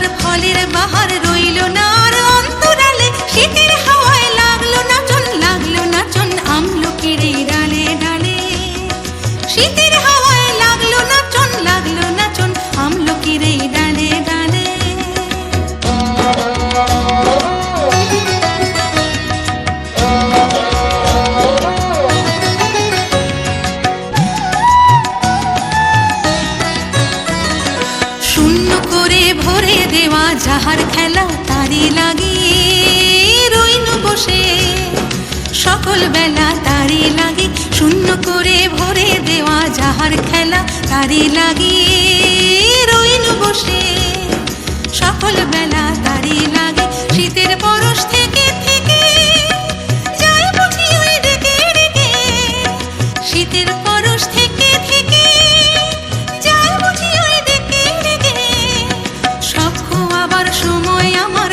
আর ফলের বাহার রইল না আর অন্তরালে, শীতের হাওয়ায় লাগলো নাচন আমলকির এই ডালে ডালে। শীতের হাওয়ায় লাগলো নাচন আমলকির এই ডালে ডালে। শূন্য করে ভরে দেওয়া যাহার খেলা তারই লাগিয়ে রইনু বসে, সকল বেলা তারই লাগে। শূন্য করে ভরে দেওয়া যাহার খেলা তারই লাগিয়ে রইনু বসে, সকল বেলা তারই লাগে। শীতের পরশ থেকে থেকে যায় বুঝি ওই ডেকে ডেকে, শীতের পরশ থেকে থেকে যায় বুঝি ওই ডেকে ডেকে। সব খোয়াবার সময় আমার